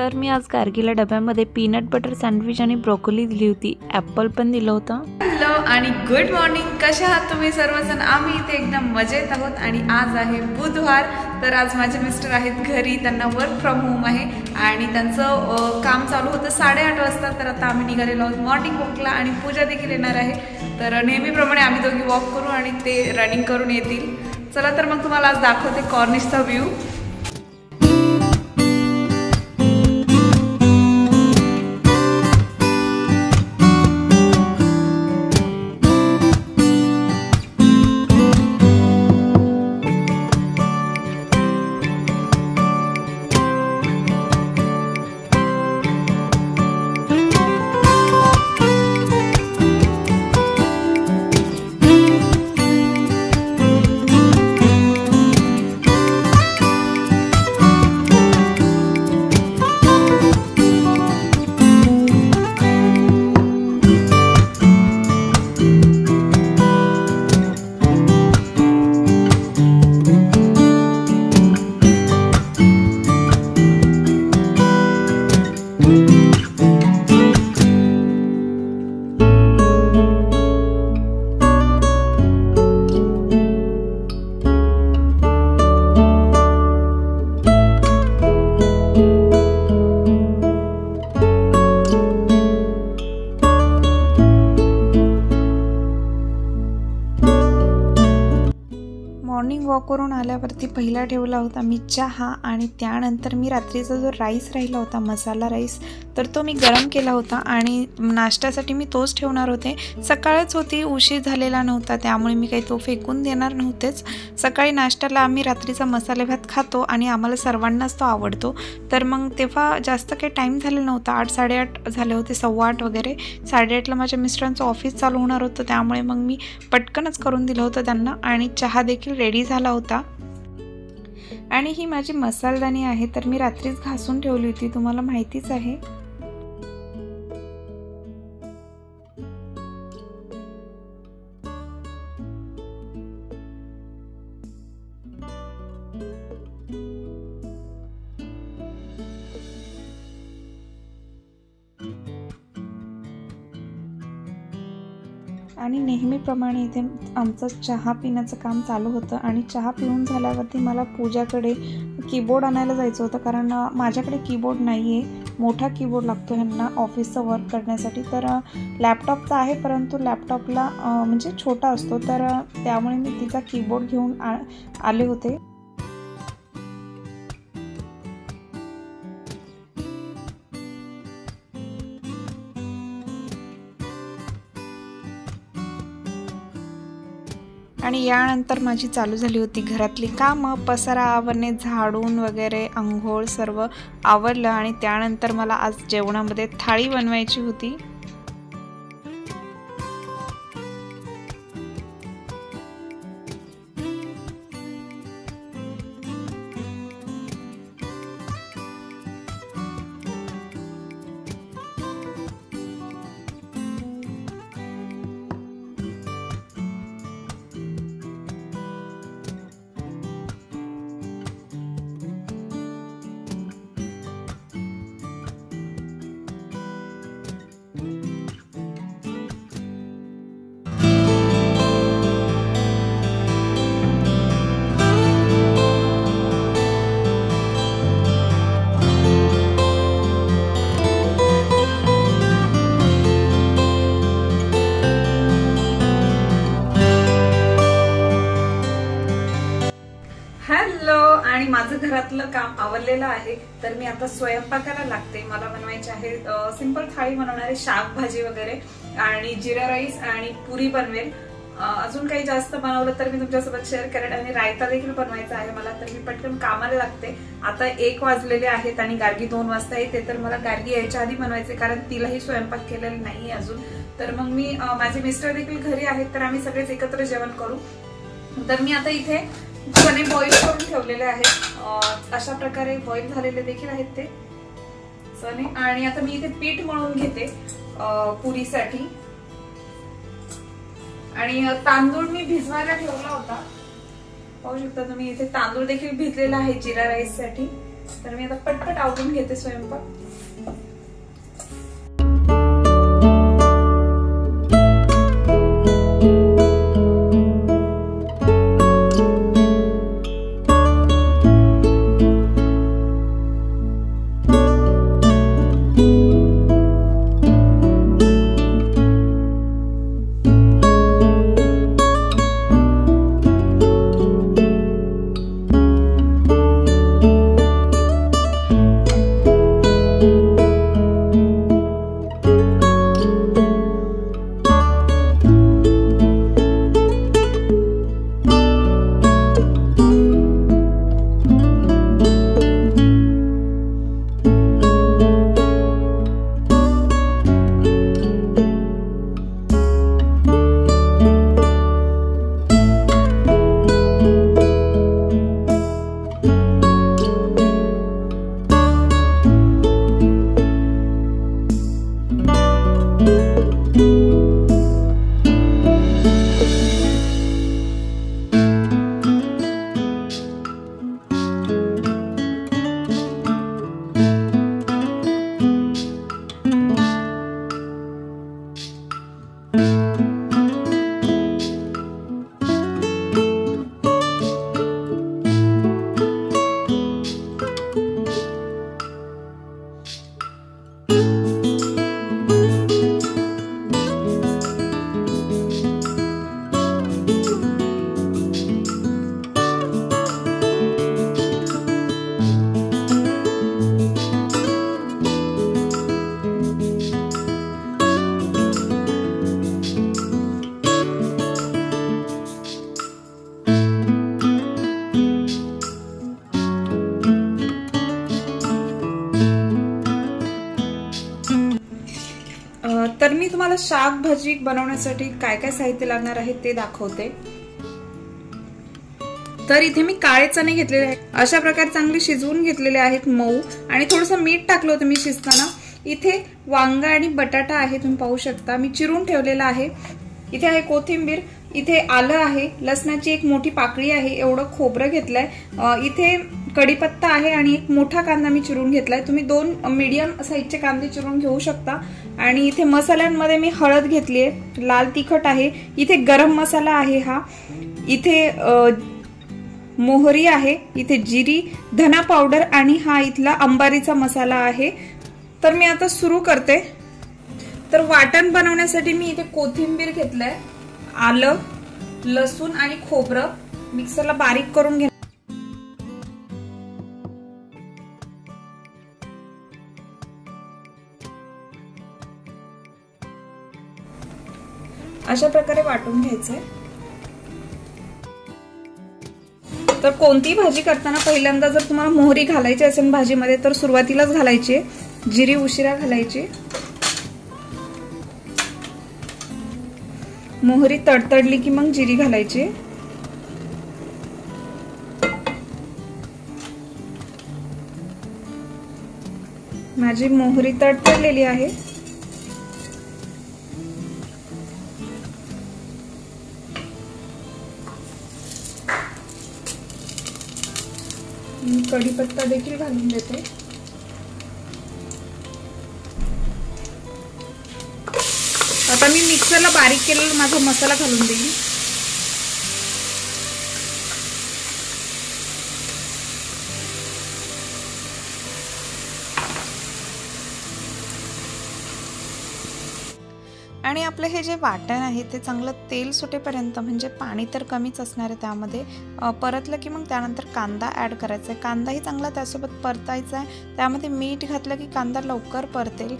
तर मी आज गार्गीला डब्यामध्ये पीनट बटर सँडविच आणि ब्रोकोली दिली होती, ॲपल पण दिलं होतं। हॅलो आणि गुड मॉर्निंग, कशा आहात तुम्ही सर्वजण? आम्ही इथे एकदम मजेत आहोत आणि आज आहे बुधवार। तर आज माझे मिस्टर आहेत घरी, त्यांना वर्क फ्रॉम होम आहे आणि त्यांचं काम चालू होतं 8:30 वाजता। तर आता आम्ही निघालेलो आहोत मॉर्निंग वॉकला आणि पूजा देखील येणार आहे। तर नेहमीप्रमाणे आम्ही दोघी वॉक करू आणि ते रनिंग करून येतील। चला तर मग तुम्हाला आज दाखवते कॉर्निशचा व्ह्यू। मॉर्निंग वॉक करून आल्यावरती पहिला ठेवला होता मी चहा आणि त्यानंतर मी रात्रीचा जो राईस राहिला होता मसाला राईस, तर तो मी गरम केला होता आणि नाश्त्यासाठी मी तोच ठेवणार होते। सकाळच होती, उशीर झालेला नव्हता, त्यामुळे मी काही तो फेकून देणार नव्हतेच। सकाळी नाश्त्याला आम्ही रात्रीचा मसाले भात खातो आणि आम्हाला सर्वांनाच तो आवडतो। तर मग तेव्हा जास्त काही टाईम झालेला नव्हता, 8 साडेआठ झाले होते, 8:15 वगैरे। 8:30ला माझ्या मिस्टरांचं ऑफिस चालू होणार होतं, त्यामुळे मग मी पटकनच करून दिलं होतं त्यांना आणि चहा देखील रेडी झाला होता। आणि ही माझी मसालदाणी आहे, तर मी रात्रीच घासून ठेवली होती, तुम्हाला माहितीच आहे। आणि नेहमीप्रमाणे इथे आमचं चहा पिण्याचं काम चालू होतं आणि चहा पिऊन झाल्यावरती मला पूजाकडे कीबोर्ड आणायला जायचं होतं, कारण माझ्याकडे कीबोर्ड नाही आहे, मोठा कीबोर्ड लागतो ह्यांना ऑफिसचं वर्क करण्यासाठी। तर लॅपटॉपचा आहे, परंतु लॅपटॉपला म्हणजे छोटा असतो, तर त्यामुळे मी तिचा कीबोर्ड घेऊन आले होते। आणि यानंतर माझी चालू झाली होती घरातली कामं, पसारा आवरणे, झाडून वगैरे, अंघोळ सर्व आवरलं आणि त्यानंतर मला आज जेवणामध्ये थाळी बनवायची होती। आणि माझं घरातलं काम आवरलेलं आहे, तर मी आता स्वयंपाकाला लागते। मला बनवायचे आहे सिंपल थाळी बनवणार आहे, शाक भाजी वगैरे आणि जिरा राईस आणि पुरी बनवेल। अजून काही जास्त बनवलं तर मी तुमच्यासोबत शेअर करेन आणि रायता देखील बनवायचा आहे मला। तर मी पटकन कामाला लागते। आता 1 वाजलेले आहेत आणि गार्गी 2 वाजता येते, तर मला गार्गी यायच्या आधी बनवायचे, कारण तिलाही स्वयंपाक केलेला नाहीये अजून। तर मग मी माझे मिस्टर देखील घरी आहेत, तर आम्ही सगळेच एकत्र जेवण करू। तर मी आता इथे चणे बॉईल करून ठेवलेले आहेत, अशा प्रकारे बॉईल झालेले देखील आहेत ते चणे। आणि आता मी इथे पीठ मळून घेते पुरीसाठी। आणि तांदूळ मी भिजवायला ठेवला होता, पाहू शकता तुम्ही इथे तांदूळ देखील भिजलेला आहे जिरा राईस साठी। तर मी आता पटपट आवरून घेते स्वयंपाक. तर मी तुम्हाला शाक भाजी बनवण्यासाठी काय काय साहित्य लागणार आहे ते दाखवते. तर इथे मी काळे चणे घेतलेले आहेत, अशा प्रकारे चांगले शिजवून घेतलेले आहेत मऊ, आणि थोडंसं मीठ टाकलं होतं मी शिजताना. इथे वांगा आणि बटाटा आहे, तुम्ही पाहू शकता, मी चिरून ठेवलेला आहे. इथे आहे कोथिंबीर, इथे आलं आहे, लसणाची एक मोठी पाकळी आहे, एवढं खोबरं घेतलंय, इथे कढीपत्ता आहे आणि एक मोठा कांदा मी चिरून घेतलाय. तुम्ही 2 मीडियम साईजचे कांदे चिरून घेऊ शकता. आणि इथे मसाल्यांमध्ये मी हळद घेतलीये, लाल तिखट आहे, इथे गरम मसाला आहे हा, इथे मोहरी आहे, इथे जिरी, धना पावडर आणि हा इथला अंबारीचा मसाला आहे. तर मी आता सुरू करते. तर वाटण बनवण्यासाठी मी इथे कोथिंबीर घेतलंय, आलं, लसूण आणि खोबरं मिक्सरला बारीक करून घे. अशा प्रकारे वाटून घ्यायचंय. तर कोणती भाजी करताना पहिल्यांदा जर तुम्हाला मोहरी घालायची असेल भाजीमध्ये तर सुरुवातीलाच घालायची, जिरी उशिरा घालायची. मोहरी तडतडली की मग जिरी घालायची. माझी मोहरी तडतडलेली आहे. मी कढीपत्ता देखील घालून देते. आता मी मिक्सरला बारीक केलेला माझा मसाला घालून देईन. आणि आपलं हे जे वाटण आहे ते चांगलं तेल सुटेपर्यंत, म्हणजे पाणी तर कमीच असणार आहे त्यामध्ये, परतलं की मग त्यानंतर कांदा ॲड करायचा आहे. कांदाही चांगला त्यासोबत परतायचा आहे. त्यामध्ये मीठ घातलं की कांदा लवकर परतेल.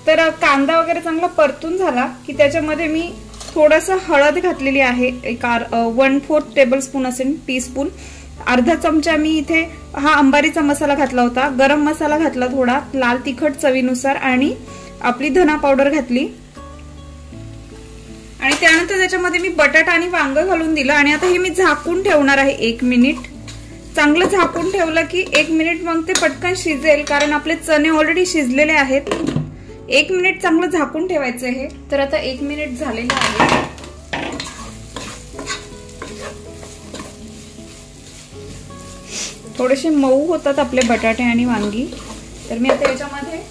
तर कांदा वगैरे चांगला परतून झाला की त्याच्यामध्ये मी थोडंसं हळद घातलेली आहे, 1/4 टेबलस्पून असेल, टीस्पून. अर्धा चमचा मी इथे हा अंबारीचा मसाला घातला होता, गरम मसाला घातला थोडा, लाल तिखट चवीनुसार आणि आपली धना पावडर घातली. आणि त्यानंतर त्याच्यामध्ये मी बटाटा आणि वांग घालून दिलं आणि आता हे मी झाकून ठेवणार आहे 1 मिनिट. चांगलं झाकून ठेवलं की 1 मिनिट मग ते पटकन शिजेल, कारण आपले चणे ऑलरेडी शिजलेले आहेत. 1 मिनिट चांगलं झाकून ठेवायचं आहे. तर आता 1 मिनिट झालेलं आहे. थोडेसे मऊ होतात आपले बटाटे आणि वांगी. तर मी आता याच्यामध्ये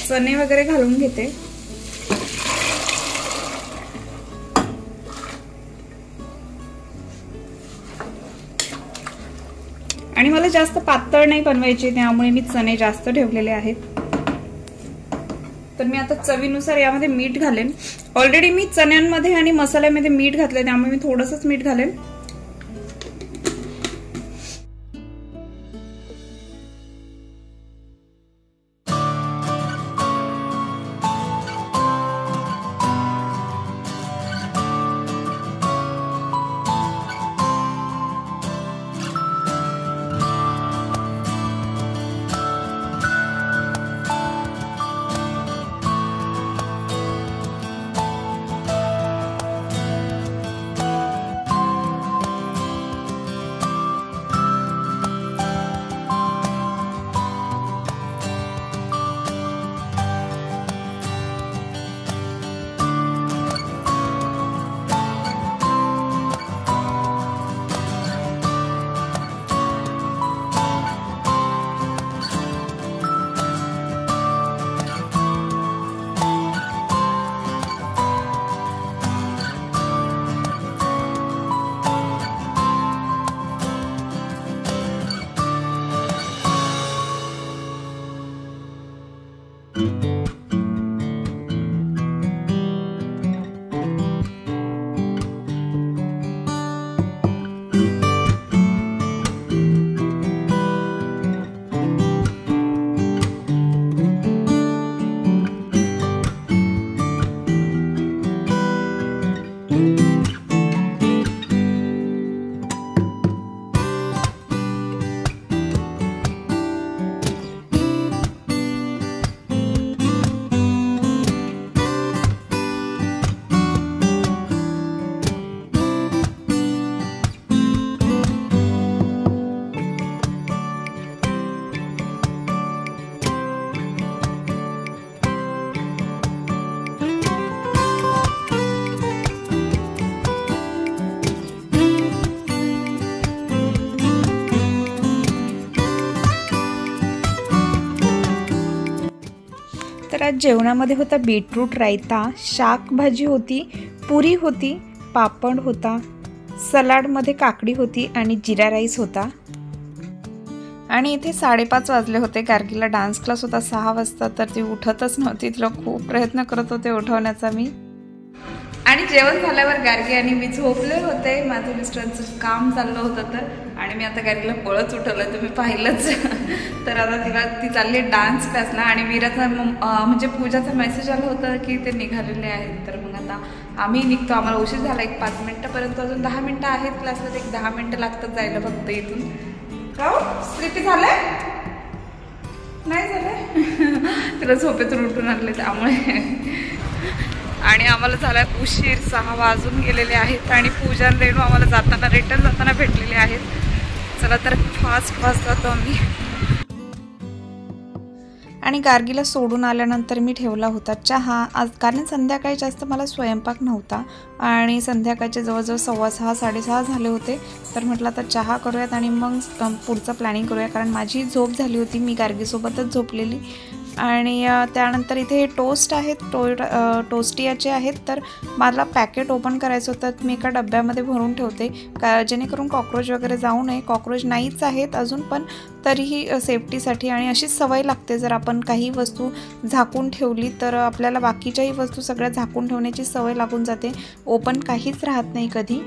चणे वगैरे घालून घेते. आणि मला जास्त पातळ नाही बनवायचे, त्यामुळे मी चणे जास्त ठेवलेले आहेत. तर मी आता चवीनुसार यामध्ये मीठ घालेन. ऑलरेडी मी चण्यांमध्ये आणि मसाल्यामध्ये मीठ घातले, त्यामुळे मी थोडंसंच मीठ घालेन. तर आज जेवणामध्ये होता बीटरूट रायता, शाक भाजी होती, पुरी होती, पापड होता, सलाडमध्ये काकडी होती आणि जिरा राईस होता. आणि इथे 5:30 वाजले होते. गार्गीला डान्स क्लास होता 6 वाजता, तर ती उठतच नव्हती. तिला खूप प्रयत्न करत होते उठवण्याचा मी. आणि जेवण झाल्यावर गार्गी आणि मी झोपले होते. माझं मिस्टरांचं काम चाललं होतं आणि मी आता गार्गीला पळत उठवलं, तुम्ही पाहिलंच. तर आता ती चालली डान्स क्लासला. आणि मीराचा म्हणजे पूजाचा मेसेज आला होता की ते निघालेले आहेत. तर मग आता आम्ही निघतो. आम्हाला उशीर झाला 5 मिनिटापर्यंत, अजून 10 मिनिटं आहेत क्लासला. 10 मिनिटं लागतात जायला फक्त इथून. का स्लिपी झालंय? नाही झालंय. तिला झोपेतून उठून आणले त्यामुळे. आणि आम्हाला झाला उशीर, 6 वाजून गेलेले आहेत. आणि पूजा रेणू आम्हाला रिटर्न जाताना भेटलेले आहेत. चला तर फास्ट जातो आम्ही. आणि गार्गीला सोडून आल्यानंतर मी ठेवला होता चहा आज, कारण संध्याकाळी जास्त मला स्वयंपाक नव्हता आणि संध्याकाळचे जवळजवळ 6:15 6:30 झाले होते. तर म्हटलं आता चहा करूयात आणि मग पुढचं प्लॅनिंग करूया, कारण माझी झोप झाली होती. मी गार्गीसोबतच झोपलेली. आणि त्यानंतर इथे हे टोस्ट आहेत, टोस्टियाचे आहेत. तर मला पॅकेट ओपन करायचं होतं. मी एका डब्यामध्ये भरून ठेवते जेणेकरून कॉक्रोच वगैरे जाऊ नये. कॉक्रोच नाहीच आहेत अजून, पण तरीही सेफ्टीसाठी. आणि अशीच सवय लागते, जर आपण काही वस्तू झाकून ठेवली तर आपल्याला बाकीच्याही वस्तू सगळ्या झाकून ठेवण्याची सवय लागून जाते. ओपन काहीच राहत नाही कधी.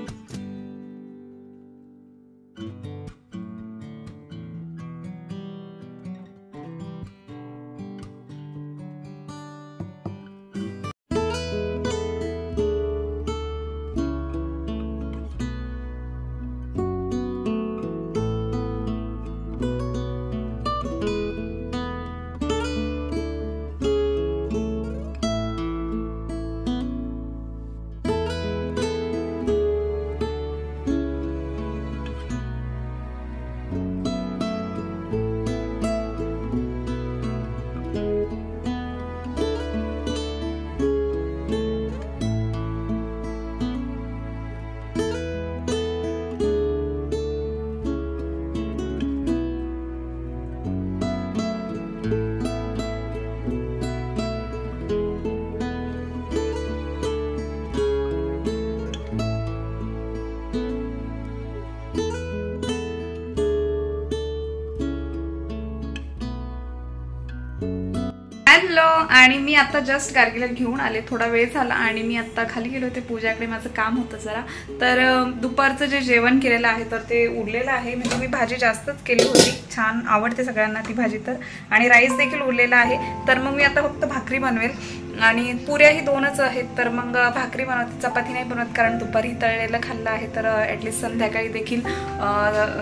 आणि मी आता जस्ट गार्गीला घेऊन आले, थोडा वेळ झाला आणि मी आता खाली गेले होते पूजाकडे, माझं काम होतं जरा. तर दुपारचं जे जेवण केलेलं आहे तर ते उरलेलं आहे. म्हणजे मी भाजी जास्तच केली होती, छान आवडते सगळ्यांना ती भाजी तर, आणि राईस देखील उरलेला आहे. तर मग मी आता फक्त भाकरी बनवेल आणि पुऱ्याही 2च आहेत. तर मग भाकरी बनवते, चपाती नाही बनवत कारण दुपारी तळलेलं खाल्लं आहे. तर ॲटलिस्ट संध्याकाळी देखील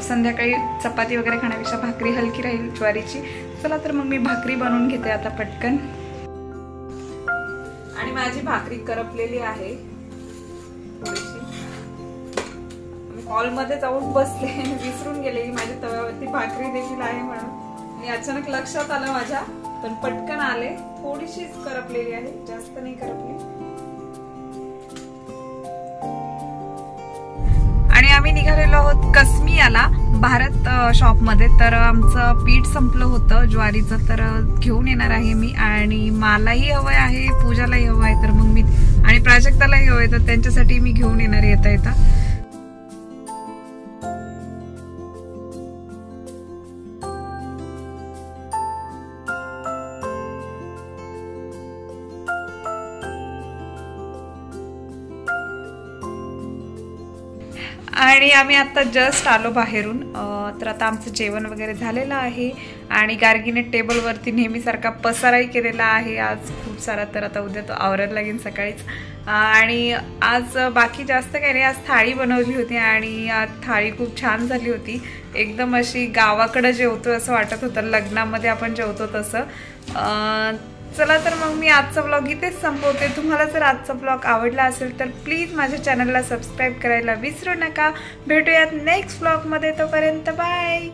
संध्याकाळी चपाती वगैरे खाण्यापेक्षा भाकरी हलकी राहील ज्वारीची. चला तर मग मी भाकरी बनवून घेते आता पटकन. आणि माझी भाकरी करपलेली आहे थोडीशी. मी हॉलमध्ये जाऊन बसले, विसरून गेले की माझ्या तव्यावरती भाकरी देखील आहे म्हणून. आणि अचानक लक्षात आलं माझ्या, तर पटकन आले. थोडीशीच करपलेली आहे, जास्त नाही करपली. आणि आम्ही निघालेलो आहोत कसमियाला, भारत शॉपमध्ये. तर आमचं पीठ संपलं होतं ज्वारीचं, तर घेऊन येणार आहे मी. आणि मलाही हवं आहे, पूजालाही हवं आहे, तर मग मी आणि प्राजक्तालाही हवं आहे, तर त्यांच्यासाठी मी घेऊन येणार येता येता. आणि आम्ही आता जस्ट आलो बाहेरून. तर आता आमचं जेवण वगैरे झालेलं आहे आणि गार्गीने टेबलवरती नेहमीसारखा पसाराही केलेला आहे आज खूप सारा. तर आता उद्या तो आवरायला लागेल सकाळीच. आणि आज बाकी जास्त काही नाही, आज थाळी बनवली होती आणि आज थाळी खूप छान झाली होती. एकदम अशी गावाकडे जेवतो असं वाटत होतं, लग्नामध्ये आपण जेवतो तसं. चला तर मग मी आजचा ब्लॉग इथेच संपवते. तुम्हाला जर आजचा ब्लॉग आवडला असेल तर प्लीज माझ्या चॅनलला सबस्क्राईब करायला विसरू नका. भेटूयात नेक्स्ट ब्लॉगमध्ये, तोपर्यंत बाय.